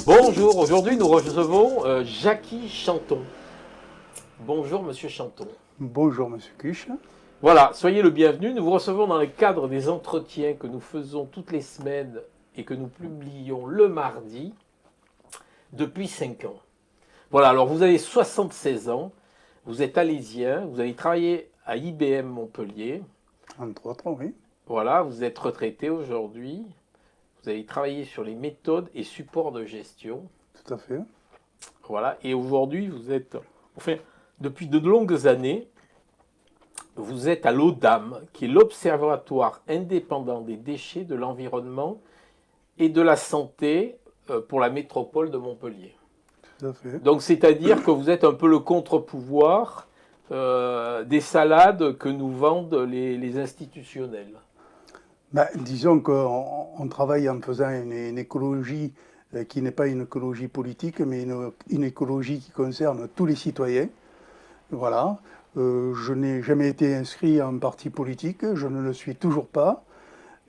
Bonjour, aujourd'hui nous recevons Jacky Chanton. Bonjour Monsieur Chanton. Bonjour Monsieur Cuche. Voilà, soyez le bienvenu. Nous vous recevons dans le cadre des entretiens que nous faisons toutes les semaines et que nous publions le mardi depuis 5 ans. Voilà, alors vous avez 76 ans, vous êtes alésien, vous avez travaillé à IBM Montpellier. Entre autres, oui. Voilà, vous êtes retraité aujourd'hui. Vous avez travaillé sur les méthodes et supports de gestion. Tout à fait. Voilà, et aujourd'hui vous êtes, enfin, depuis de longues années, vous êtes à l'ODAM, qui est l'Observatoire indépendant des déchets, de l'environnement et de la santé pour la métropole de Montpellier. Tout à fait. Donc c'est-à-dire que vous êtes un peu le contre-pouvoir des salades que nous vendent les institutionnels. Disons qu'on travaille en faisant une écologie qui n'est pas une écologie politique, mais une écologie qui concerne tous les citoyens. Voilà. Je n'ai jamais été inscrit en parti politique, je ne le suis toujours pas.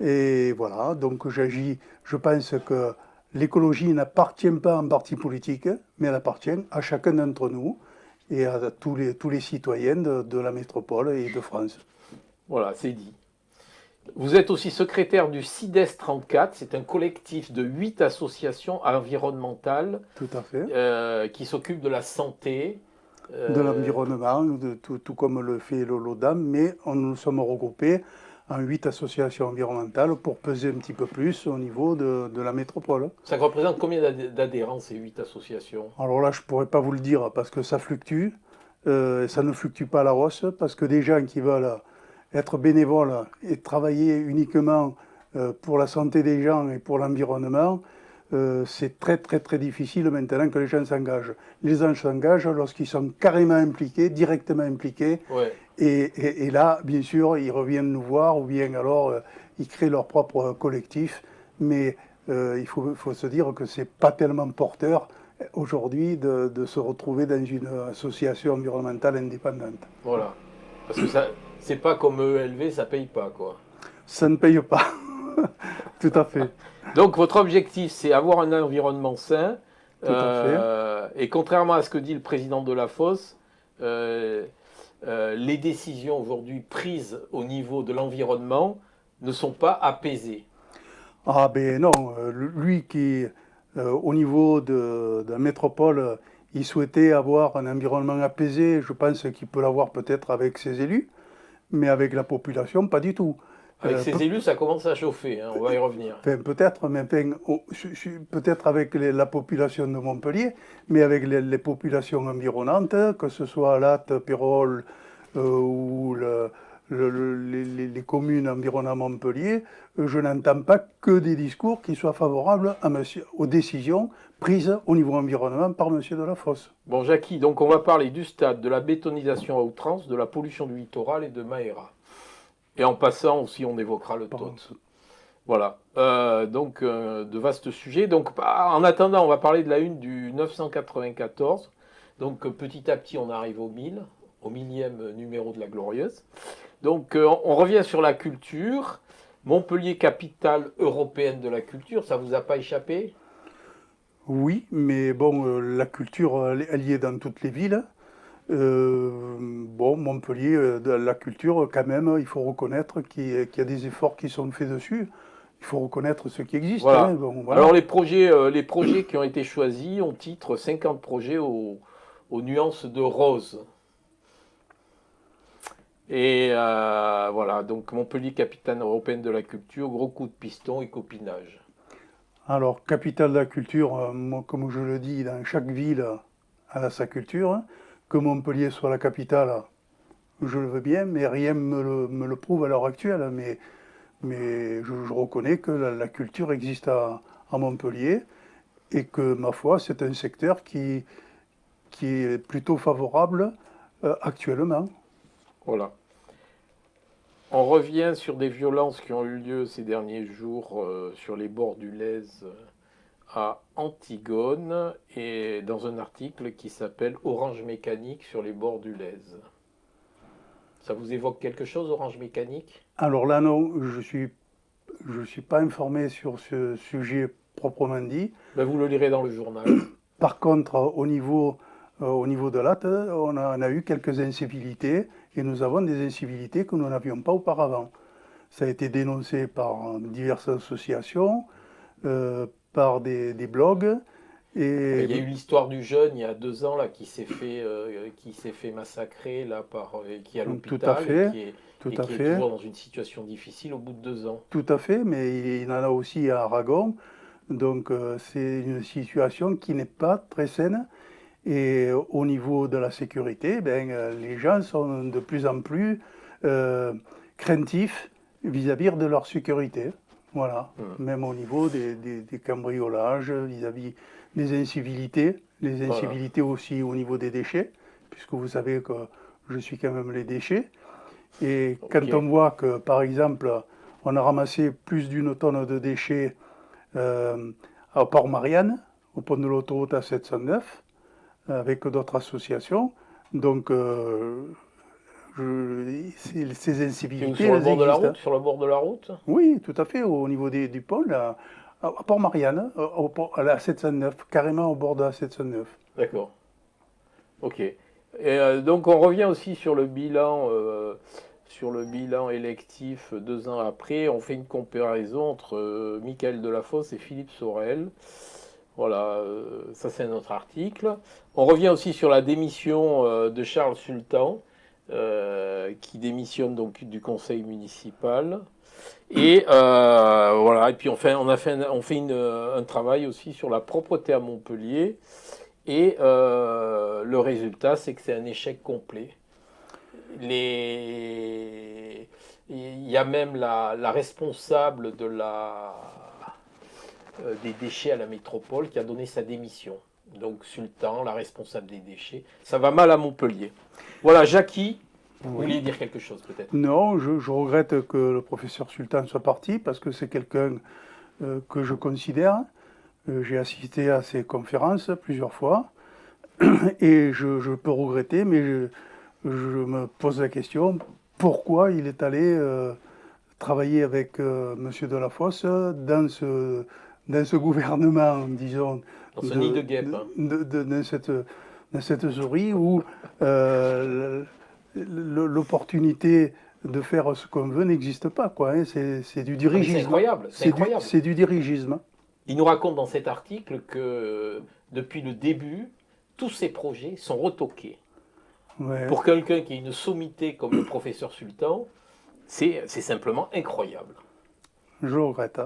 Et voilà, donc j'agis, je pense que l'écologie n'appartient pas à un parti politique, mais elle appartient à chacun d'entre nous et à tous les citoyens de la métropole et de France. Voilà, c'est dit. Vous êtes aussi secrétaire du CIDES 34, c'est un collectif de 8 associations environnementales Tout à fait. qui s'occupent de la santé. De l'environnement, tout comme le fait l'ODAM, mais nous sommes regroupés en 8 associations environnementales pour peser un petit peu plus au niveau de la métropole. Ça représente combien d'adhérents ces 8 associations? Alors là, je ne pourrais pas vous le dire parce que ça fluctue. Ça ne fluctue pas à la hausse parce que des gens qui veulent être bénévoles et travailler uniquement pour la santé des gens et pour l'environnement, c'est très très très difficile maintenant que les gens s'engagent. Les gens s'engagent lorsqu'ils sont carrément impliqués, directement impliqués. Ouais. Et là, bien sûr, ils reviennent nous voir ou bien alors ils créent leur propre collectif. Mais il faut se dire que c'est pas tellement porteur aujourd'hui de se retrouver dans une association environnementale indépendante. Voilà. Parce que ça, c'est pas comme ELV, ça paye pas, quoi. Ça ne paye pas. Tout à fait. Donc votre objectif, c'est avoir un environnement sain. Tout à fait. Et contrairement à ce que dit le président de la Fosse, les décisions aujourd'hui prises au niveau de l'environnement ne sont pas apaisées. Ah ben non, lui qui, au niveau de la métropole, il souhaitait avoir un environnement apaisé, je pense qu'il peut l'avoir peut-être avec ses élus, mais avec la population, pas du tout. Avec ces élus, ça commence à chauffer, hein, on va y revenir. Enfin, peut-être, mais enfin, peut-être avec la population de Montpellier, mais avec les populations environnantes, que ce soit Latte, Pérol ou les communes environnant Montpellier, je n'entends pas que des discours qui soient favorables aux décisions prises au niveau environnement par M. Delafosse. Bon, Jacky, donc on va parler du stade, de la bétonisation à outrance, de la pollution du littoral et de Maera. Et en passant aussi, on évoquera le TOT. Voilà. Donc, de vastes sujets. Donc, en attendant, on va parler de la une du 994. Donc, petit à petit, on arrive au 1000, au 1000e numéro de la Glorieuse. Donc, on revient sur la culture. Montpellier, capitale européenne de la culture, ça vous a pas échappé? Oui, mais bon, la culture, elle y est dans toutes les villes. Bon, Montpellier, de la culture, quand même, il faut reconnaître qu'il y a des efforts qui sont faits dessus. Il faut reconnaître ce qui existe. Voilà. Hein, bon, voilà. Alors, les projets qui ont été choisis ont titre 50 projets aux nuances de rose. Et voilà, donc Montpellier, capitale européenne de la culture, gros coup de piston et copinage. Alors, capitale de la culture, moi, comme je le dis, dans chaque ville, elle a sa culture. Que Montpellier soit la capitale, je le veux bien, mais rien me le prouve à l'heure actuelle. Mais je reconnais que la culture existe à Montpellier et que, ma foi, c'est un secteur qui est plutôt favorable actuellement. Voilà. On revient sur des violences qui ont eu lieu ces derniers jours sur les bords du Lez à Antigone et dans un article qui s'appelle Orange Mécanique sur les bords du Lez. Ça vous évoque quelque chose, Orange Mécanique? Alors là, non, je suis pas informé sur ce sujet proprement dit. Ben, vous le lirez dans le journal. Par contre, au niveau de l'AT, on a eu quelques incivilités, et nous avons des incivilités que nous n'avions pas auparavant. Ça a été dénoncé par diverses associations, par des blogs. Et il y a eu l'histoire du jeune il y a 2 ans là, qui s'est fait massacrer là, qui est à l'hôpital tout et à qui est fait. toujours dans une situation difficile au bout de 2 ans. Tout à fait, mais il y en a aussi à Aragon. Donc c'est une situation qui n'est pas très saine. Et au niveau de la sécurité, les gens sont de plus en plus craintifs vis-à-vis de leur sécurité. Voilà. Même au niveau des cambriolages, vis-à-vis des incivilités, les incivilités aussi au niveau des déchets, puisque vous savez que je suis quand même les déchets. Et quand on voit que, par exemple, on a ramassé plus d'1 tonne de déchets à Port-Marianne, au pont de l'autoroute A709, avec d'autres associations, donc ces incivilités... Sur le bord de la route, sur le bord de la route? Oui, tout à fait, au niveau du pont, là, à Port-Marianne, à la 709, carrément au bord de la 709. D'accord. Ok. Et donc on revient aussi sur le bilan électif 2 ans après. On fait une comparaison entre Michael Delafosse et Philippe Sorel. Voilà, ça c'est un autre article. On revient aussi sur la démission de Charles Sultan, qui démissionne donc du conseil municipal. Et voilà, et puis on fait un travail aussi sur la propreté à Montpellier. Et le résultat, c'est que c'est un échec complet. Il y a même la responsable des déchets à la métropole qui a donné sa démission. Donc Sultan, la responsable des déchets. Ça va mal à Montpellier. Voilà, Jackie, vous vouliez dire quelque chose peut-être? Non, je regrette que le professeur Sultan soit parti, parce que c'est quelqu'un que je considère. J'ai assisté à ses conférences plusieurs fois, et je peux regretter, mais je me pose la question, pourquoi il est allé travailler avec M. Delafosse dans ce gouvernement, disons, dans ce nid de guêpes, dans cette souris où l'opportunité de faire ce qu'on veut n'existe pas, quoi. Hein. C'est du dirigisme. C'est incroyable. C'est du dirigisme. Il nous raconte dans cet article que depuis le début, tous ces projets sont retoqués. Ouais. Pour quelqu'un qui a une sommité comme le professeur Sultan, c'est simplement incroyable. Je regrette.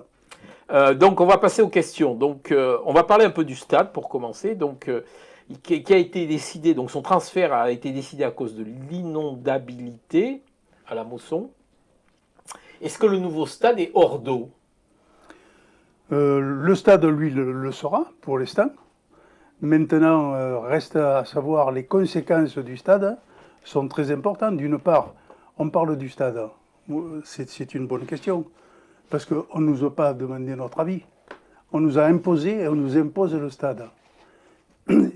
Donc on va passer aux questions. Donc on va parler un peu du stade pour commencer. Donc qui a été décidé, donc son transfert a été décidé à cause de l'inondabilité à la Mosson. Est-ce que le nouveau stade est hors d'eau? Le stade, lui, le sera pour l'instant. Maintenant, reste à savoir les conséquences du stade sont très importantes. D'une part, on parle du stade. C'est une bonne question. Parce qu'on ne nous a pas demandé notre avis. On nous a imposé et on nous impose le stade.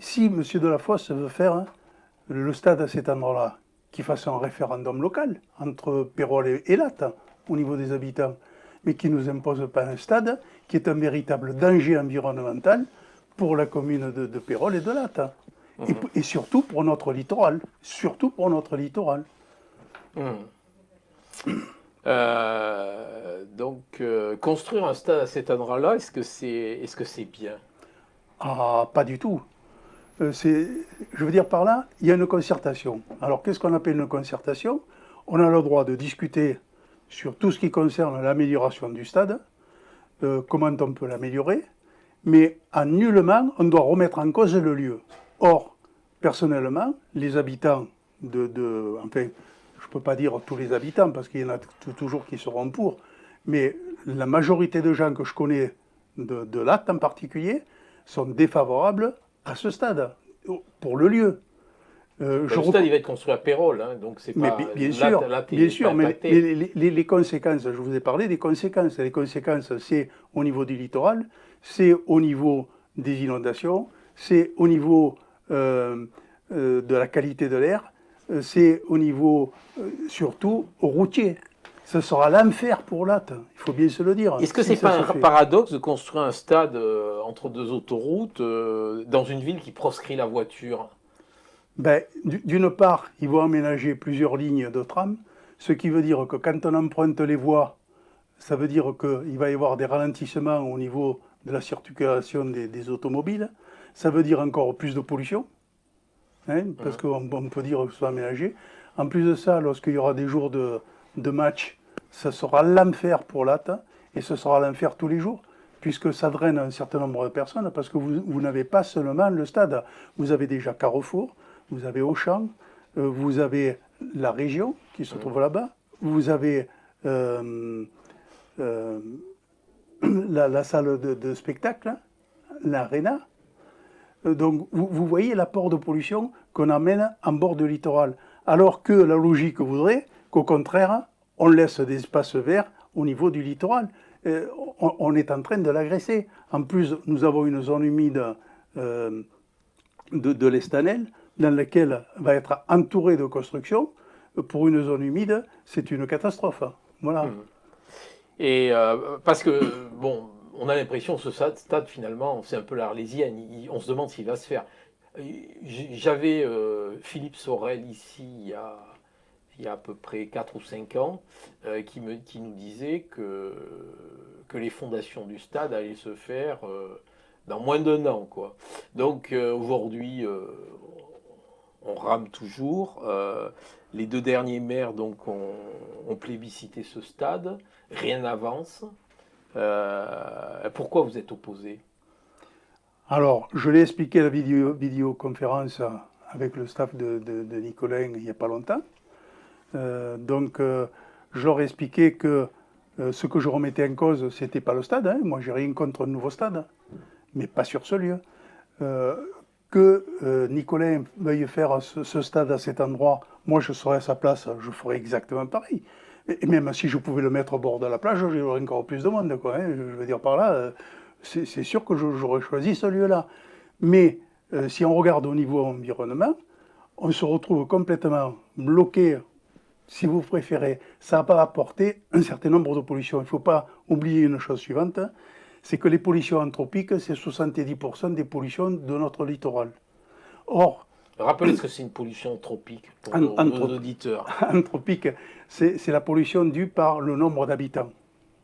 Si M. Delafosse veut faire le stade à cet endroit-là, qu'il fasse un référendum local entre Pérol et Latte au niveau des habitants, mais qui ne nous impose pas un stade qui est un véritable danger environnemental pour la commune de Pérol et de Latte. Et surtout pour notre littoral. Surtout pour notre littoral. Donc, construire un stade à cet endroit-là, est-ce que c'est bien? Ah, pas du tout. Je veux dire par là, il y a une concertation. Alors, qu'est-ce qu'on appelle une concertation? On a le droit de discuter sur tout ce qui concerne l'amélioration du stade, comment on peut l'améliorer, mais nullement on doit remettre en cause le lieu. Or, personnellement, les habitants enfin, je ne peux pas dire tous les habitants, parce qu'il y en a toujours qui seront pour, mais la majorité de gens que je connais, de Latte en particulier, sont défavorables à ce stade, pour le lieu. Le stade, il va être construit à Pérol, hein, donc c'est pas... Bien sûr, mais les conséquences, je vous ai parlé des conséquences. Les conséquences, c'est au niveau du littoral, c'est au niveau des inondations, c'est au niveau de la qualité de l'air, c'est au niveau, surtout, routier. ce sera l'enfer pour Latte, il faut bien se le dire. Est-ce que si c'est ça pas se un fait. paradoxe de construire un stade entre deux autoroutes dans une ville qui proscrit la voiture? Ben, d'une part, ils vont aménager plusieurs lignes de tram, ce qui veut dire que quand on emprunte les voies, ça veut dire qu'il va y avoir des ralentissements au niveau de la circulation des automobiles. Ça veut dire encore plus de pollution, hein, parce qu'on peut dire que ce soit aménagé. En plus de ça, lorsqu'il y aura des jours de match, ça sera l'enfer pour Latte, et ce sera l'enfer tous les jours, puisque ça draine un certain nombre de personnes, parce que vous n'avez pas seulement le stade, vous avez déjà Carrefour, vous avez Auchan, vous avez la région qui se trouve là-bas, vous avez la salle de spectacle, l'aréna. Donc vous voyez l'apport de pollution qu'on amène en bord de littoral. Alors que la logique voudrait qu'au contraire, on laisse des espaces verts au niveau du littoral. On est en train de l'agresser. En plus, nous avons une zone humide de l'Estanel, dans laquelle va être entourée de constructions. Pour une zone humide, c'est une catastrophe. Voilà. Et parce que, bon, on a l'impression que ce stade, finalement, c'est un peu l'Arlésienne. On se demande s'il va se faire. J'avais Philippe Sorel ici il y a à peu près 4 ou 5 ans qui nous disait que les fondations du stade allaient se faire dans moins d'un an, quoi. Donc aujourd'hui, on rame toujours. Les 2 derniers maires donc, ont plébiscité ce stade. Rien n'avance. Pourquoi vous êtes opposé? Alors, je l'ai expliqué à la vidéoconférence avec le staff de Nicolin il n'y a pas longtemps. Je leur ai expliqué que ce que je remettais en cause, c'était pas le stade. Hein. Moi, j'ai rien contre un nouveau stade, mais pas sur ce lieu. Que Nicolin veuille faire ce stade à cet endroit, moi, je serais à sa place, je ferais exactement pareil. Et même si je pouvais le mettre au bord de la plage, j'aurais encore plus de monde, quoi. Hein. Je veux dire par là, c'est sûr que j'aurais choisi ce lieu-là. Mais si on regarde au niveau environnement, on se retrouve complètement bloqué, si vous préférez. Ça va apporter un certain nombre de pollutions. Il ne faut pas oublier une chose suivante, c'est que les pollutions anthropiques, c'est 70% des pollutions de notre littoral. Or, rappelez ce que c'est une pollution anthropique pour nos auditeurs. Anthropique, c'est la pollution due par le nombre d'habitants.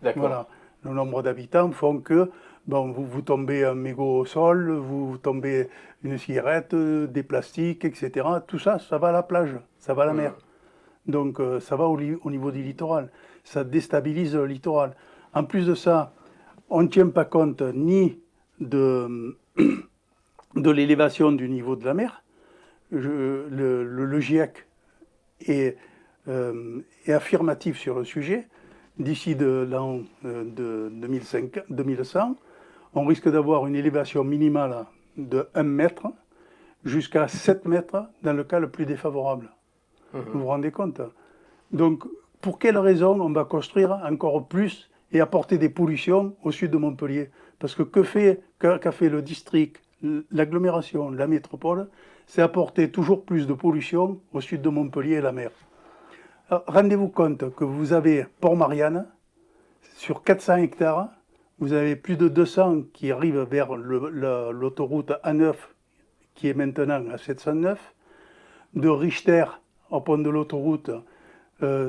D'accord. Voilà. Le nombre d'habitants font que bon, vous tombez un mégot au sol, vous tombez une cigarette, des plastiques, etc. Tout ça, ça va à la plage, ça va à la mer. Donc ça va au niveau du littoral. Ça déstabilise le littoral. En plus de ça, on ne tient pas compte ni de l'élévation du niveau de la mer. Le GIEC est affirmatif sur le sujet. D'ici l'an 2100, on risque d'avoir une élévation minimale de 1 mètre jusqu'à 7 mètres dans le cas le plus défavorable. Vous vous rendez compte? Donc, pour quelle raison on va construire encore plus et apporter des pollutions au sud de Montpellier? Parce que qu'a fait le district, l'agglomération, la métropole, c'est apporter toujours plus de pollution au sud de Montpellier et la mer. Rendez-vous compte que vous avez Port-Marianne, sur 400 hectares, vous avez plus de 200 qui arrivent vers l'autoroute A9, qui est maintenant à 709. De Richter, au pont de l'autoroute,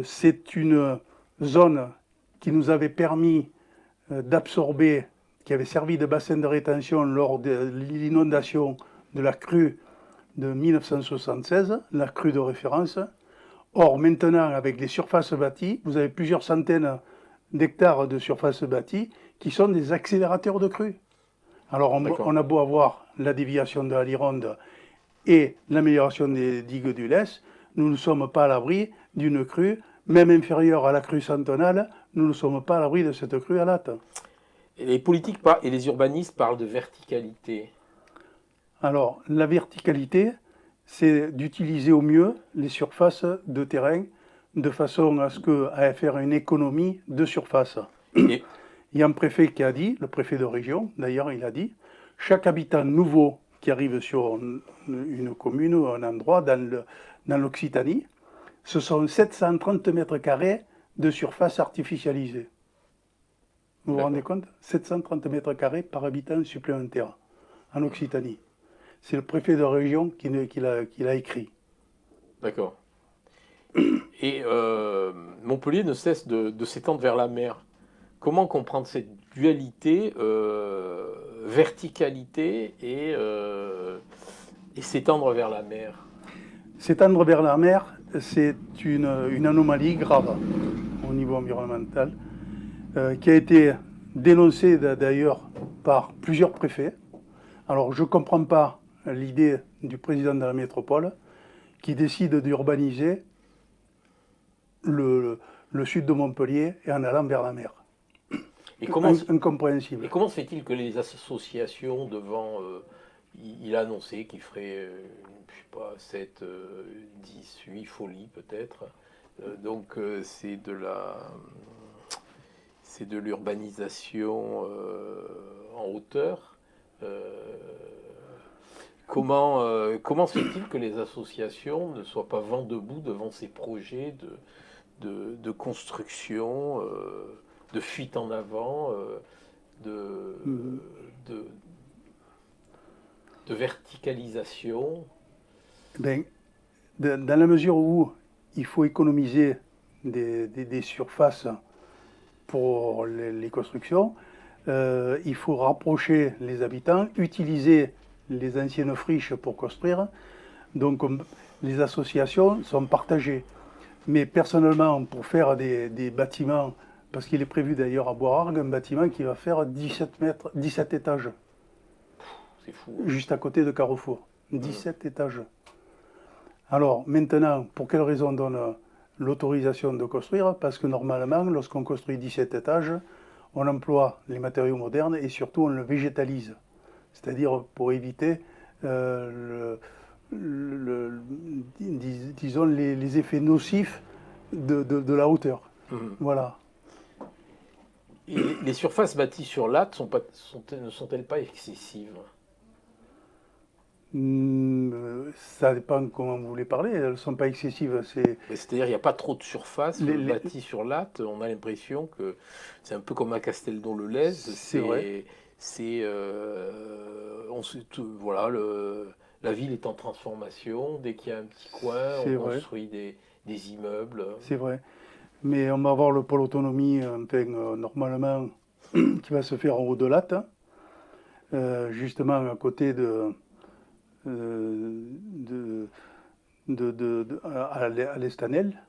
c'est une zone qui nous avait permis d'absorber, qui avait servi de bassin de rétention lors de l'inondation de la crue de 1976, la crue de référence. Or, maintenant, avec les surfaces bâties, vous avez plusieurs centaines d'hectares de surfaces bâties qui sont des accélérateurs de crue. Alors, on a beau avoir la déviation de la Lironde et l'amélioration des digues du Lez, nous ne sommes pas à l'abri d'une crue, même inférieure à la crue centenale, nous ne sommes pas à l'abri de cette crue à Latte. Et les politiques et les urbanistes parlent de verticalité. Alors, la verticalité, c'est d'utiliser au mieux les surfaces de terrain de façon à faire une économie de surface. Il y a un préfet qui a dit, le préfet de région, d'ailleurs, il a dit, chaque habitant nouveau qui arrive sur une commune ou un endroit dans l'Occitanie, ce sont 730 mètres carrés de surface artificialisée. Vous vous rendez compte? 730 mètres carrés par habitant supplémentaire en Occitanie. C'est le préfet de région qui l'a écrit. D'accord. Et Montpellier ne cesse de s'étendre vers la mer. Comment comprendre cette dualité, verticalité et s'étendre vers la mer? S'étendre vers la mer, c'est une anomalie grave au niveau environnemental, qui a été dénoncée d'ailleurs par plusieurs préfets. Alors je ne comprends pas l'idée du président de la métropole qui décide d'urbaniser le sud de Montpellier et en allant vers la mer. Incompréhensible. Et comment se fait-il que les associations il a annoncé qu'il ferait, je sais pas, 7, 10, 8 folies peut-être. Donc c'est de l'urbanisation en hauteur. Comment se fait-il que les associations ne soient pas vent debout devant ces projets de construction, de fuite en avant, de verticalisation? Ben, dans la mesure où il faut économiser des surfaces pour les constructions, il faut rapprocher les habitants, utiliser les anciennes friches pour construire. Donc les associations sont partagées. Mais personnellement, pour faire des bâtiments, parce qu'il est prévu d'ailleurs à Boisargues, un bâtiment qui va faire 17 étages. C'est fou. Juste à côté de Carrefour. 17 étages. Alors maintenant, pour quelle raison on donne l'autorisation de construire? Parce que normalement, lorsqu'on construit 17 étages, on emploie les matériaux modernes et surtout on le végétalise. C'est-à-dire pour éviter disons les effets nocifs de la hauteur. Voilà. Et les surfaces bâties sur latte ne sont-elles pas excessives? Ça dépend comment vous voulez parler, elles ne sont pas excessives. C'est-à-dire qu'il n'y a pas trop de surface bâtie sur latte. On a l'impression que c'est un peu comme à Casteldon-le-Lez. C'est vrai. Voilà, la ville est en transformation. Dès qu'il y a un petit coin, on construit des immeubles. C'est vrai. Mais on va avoir le pôle autonomie, normalement, qui va se faire en haut de Latte, justement à côté à l'Estanel,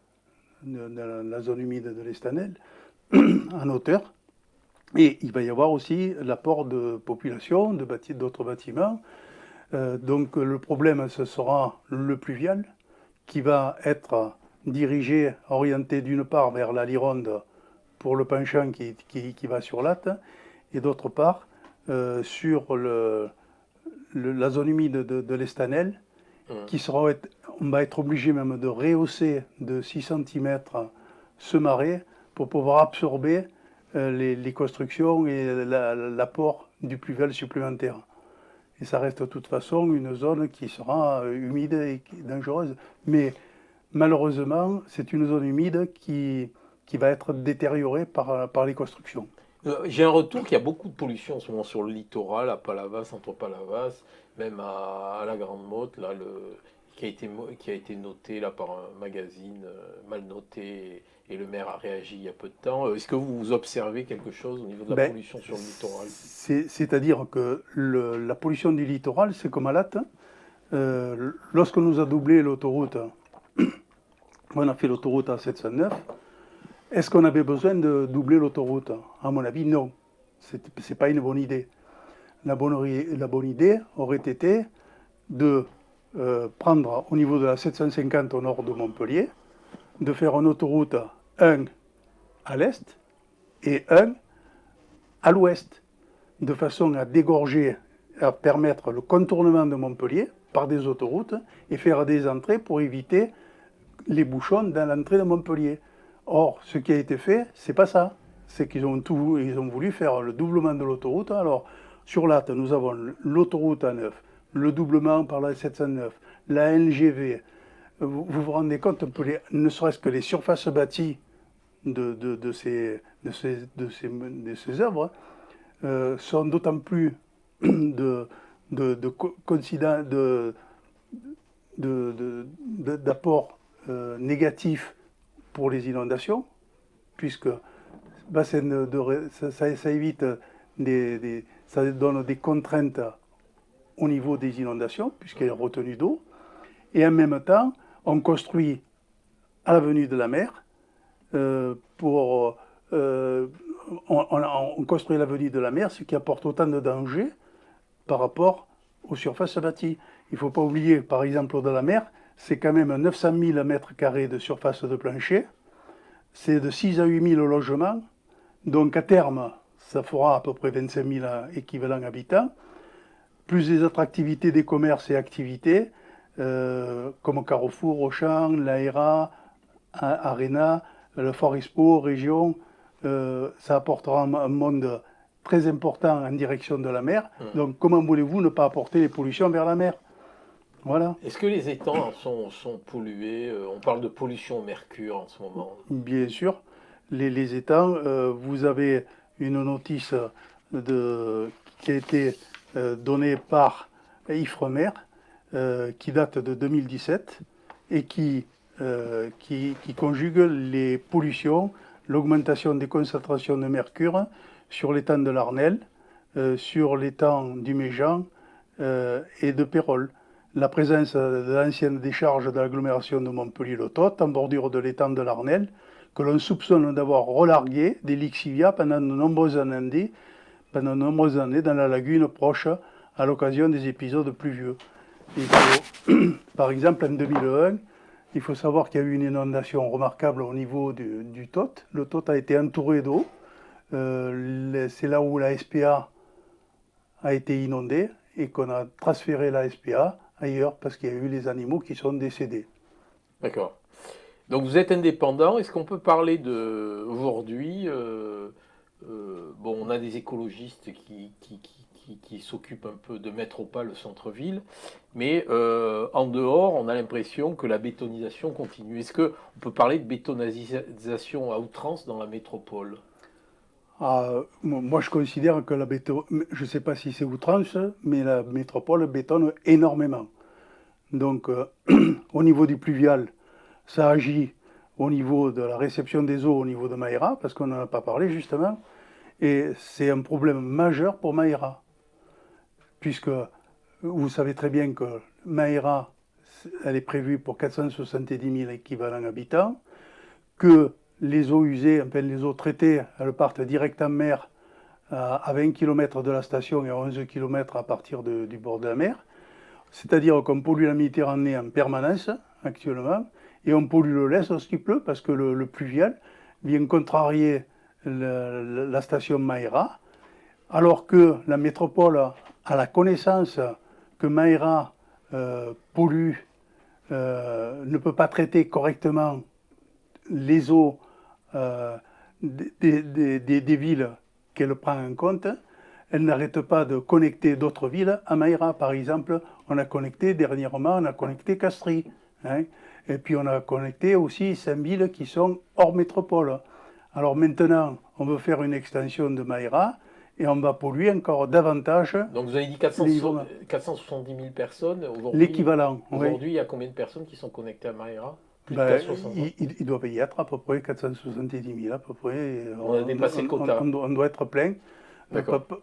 dans la zone humide de l'Estanel, en hauteur. Et il va y avoir aussi l'apport de population, d'autres bâtiments. Donc le problème, ce sera le pluvial, qui va être dirigé, orienté d'une part vers la Lironde pour le penchant qui va sur Latte, et d'autre part sur la zone humide de l'Estanel, on va être obligé même de rehausser de 6 cm ce marais pour pouvoir absorber les constructions et l'apport du pluvial supplémentaire. Et ça reste de toute façon une zone qui sera humide et dangereuse. Mais malheureusement, c'est une zone humide qui va être détériorée par les constructions. J'ai un retour qu'il y a beaucoup de pollution en ce moment sur le littoral, à Palavas, entre Palavas, même à la Grande Motte, là, qui a été noté là, par un magazine mal noté, et le maire a réagi il y a peu de temps. Est-ce que vous observez quelque chose au niveau de la pollution sur le littoral? C'est-à-dire que la pollution du littoral, c'est comme à Latte. Lorsqu'on nous a doublé l'autoroute, on a fait l'autoroute à 709. Est-ce qu'on avait besoin de doubler l'autoroute? À mon avis, non. C'est pas une bonne idée. La bonne idée aurait été de prendre au niveau de la 750 au nord de Montpellier, de faire une autoroute, un à l'est et un à l'ouest, de façon à dégorger, à permettre le contournement de Montpellier par des autoroutes et faire des entrées pour éviter les bouchons dans l'entrée de Montpellier. Or, ce qui a été fait, c'est pas ça. C'est qu'ils ont voulu faire le doublement de l'autoroute. Alors, sur Latte, nous avons l'autoroute A9, le doublement par la 709, la LGV. Vous vous rendez compte, ne serait-ce que les surfaces bâties de ces œuvres sont d'autant plus d'apports négatifs pour les inondations, puisque ça évite ça donne des contraintes au niveau des inondations, puisqu'il y a une retenue d'eau, et en même temps, on construit à l'avenue de la mer, on construit l'avenue de la mer, ce qui apporte autant de dangers par rapport aux surfaces bâties. Il ne faut pas oublier, par exemple, de la mer, c'est quand même 900 000 mètres carrés de surface de plancher, c'est de 6 à 8 000 logements, donc à terme, ça fera à peu près 25 000 équivalents habitants, plus les attractivités des commerces et activités, comme Carrefour, Auchan, l'AERA, Arena, le Fort Expo, Région, ça apportera un monde très important en direction de la mer. Donc comment voulez-vous ne pas apporter les pollutions vers la mer? Voilà. Est-ce que les étangs sont pollués? On parle de pollution au mercure en ce moment. Bien sûr. Les étangs, vous avez une notice qui a été donnée par Ifremer, qui date de 2017 et qui conjugue les pollutions, l'augmentation des concentrations de mercure sur l'étang de l'Arnelle, sur l'étang du Méjean et de Pérol. La présence de l'ancienne décharge de l'agglomération de Montpellier-le-Tot en bordure de l'étang de l'Arnelle, que l'on soupçonne d'avoir relargué des lixiviats pendant de nombreuses années dans la lagune proche à l'occasion des épisodes pluvieux. Par exemple, en 2001, il faut savoir qu'il y a eu une inondation remarquable au niveau du Tot. Le Tot a été entouré d'eau. C'est là où la SPA a été inondée et qu'on a transféré la SPA ailleurs parce qu'il y a eu les animaux qui sont décédés. D'accord. Donc vous êtes indépendant. Est-ce qu'on peut parler aujourd'hui bon, on a des écologistes qui s'occupent un peu de mettre au pas le centre-ville, mais en dehors, on a l'impression que la bétonisation continue. Est-ce qu'on peut parler de bétonisation à outrance dans la métropole? Moi, je considère que je ne sais pas si c'est outrance, mais la métropole bétonne énormément. Donc, au niveau du pluvial, ça agit au niveau de la réception des eaux au niveau de Maïra, parce qu'on n'en a pas parlé justement, et c'est un problème majeur pour Maïra, puisque vous savez très bien que Maïra, elle est prévue pour 470 000 équivalents habitants, que les eaux usées, enfin les eaux traitées, elles partent direct en mer à 20 km de la station et à 11 km à partir du bord de la mer. C'est-à-dire qu'on pollue la Méditerranée en permanence actuellement et on pollue le lest lorsqu'il pleut parce que le pluvial vient contrarier la station Maïra, alors que la métropole a la connaissance que Maïra pollue, ne peut pas traiter correctement les eaux des villes qu'elle prend en compte. Elle n'arrête pas de connecter d'autres villes à Maïra. Par exemple, dernièrement, on a connecté Castries. Hein, et puis on a connecté aussi 5 villes qui sont hors métropole. Alors maintenant, on veut faire une extension de Maïra et on va polluer encore davantage. Donc vous avez dit 470 000 personnes. L'équivalent. Aujourd'hui, il y a combien de personnes qui sont connectées à Maïra? Il doit y être à peu près 470 000 à peu près. On a dépassé le quota. On doit être plein.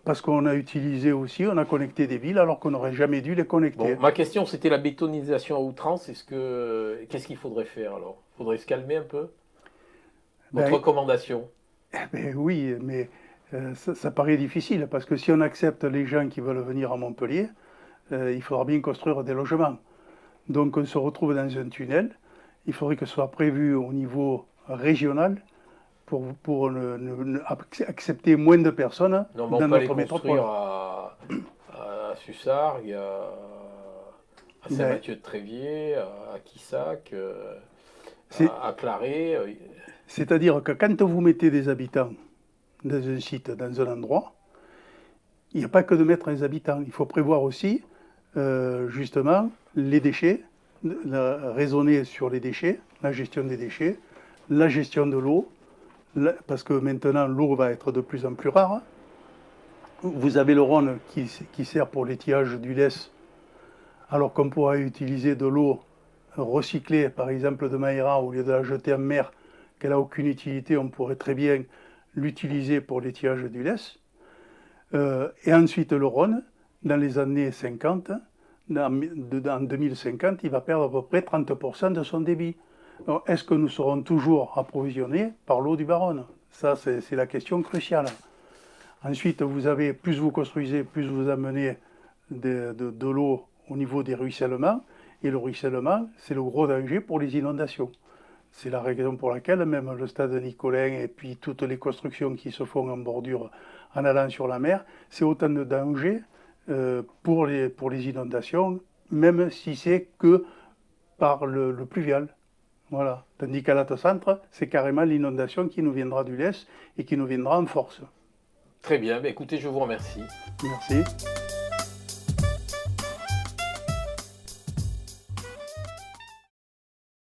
Parce qu'on a utilisé aussi, on a connecté des villes alors qu'on n'aurait jamais dû les connecter. Bon, ma question c'était la bétonisation à outrance. Qu'est-ce qu'il faudrait faire alors? Il faudrait se calmer un peu? Votre recommandation? Oui, mais ça paraît difficile parce que si on accepte les gens qui veulent venir à Montpellier, il faudra bien construire des logements. Donc on se retrouve dans un tunnel. Il faudrait que ce soit prévu au niveau régional pour accepter moins de personnes dans notre métropole. À Sussargues, à Saint-Mathieu-de-Tréviers, à Quissac, à Claré. C'est-à-dire que quand vous mettez des habitants dans un site, dans un endroit, il n'y a pas que de mettre les habitants. Il faut prévoir aussi, justement, les déchets, raisonner sur les déchets, la gestion des déchets, la gestion de l'eau, parce que maintenant l'eau va être de plus en plus rare. Vous avez le Rhône qui sert pour l'étiage du lest, alors qu'on pourra utiliser de l'eau recyclée, par exemple de Maïra, au lieu de la jeter en mer, qu'elle n'a aucune utilité, on pourrait très bien l'utiliser pour l'étiage du lest. Et ensuite le Rhône, dans les années 50, en 2050, il va perdre à peu près 30% de son débit. Est-ce que nous serons toujours approvisionnés par l'eau du Baronne? Ça, c'est la question cruciale. Ensuite, plus vous construisez, plus vous amenez de l'eau au niveau des ruissellements. Et le ruissellement, c'est le gros danger pour les inondations. C'est la raison pour laquelle même le stade Nicolin et puis toutes les constructions qui se font en bordure en allant sur la mer, c'est autant de danger pour les inondations, même si c'est que par le pluvial. Voilà. Tandis qu'à l'Atte-Centre, c'est carrément l'inondation qui nous viendra du lest et qui nous viendra en force. Très bien, écoutez, je vous remercie. Merci.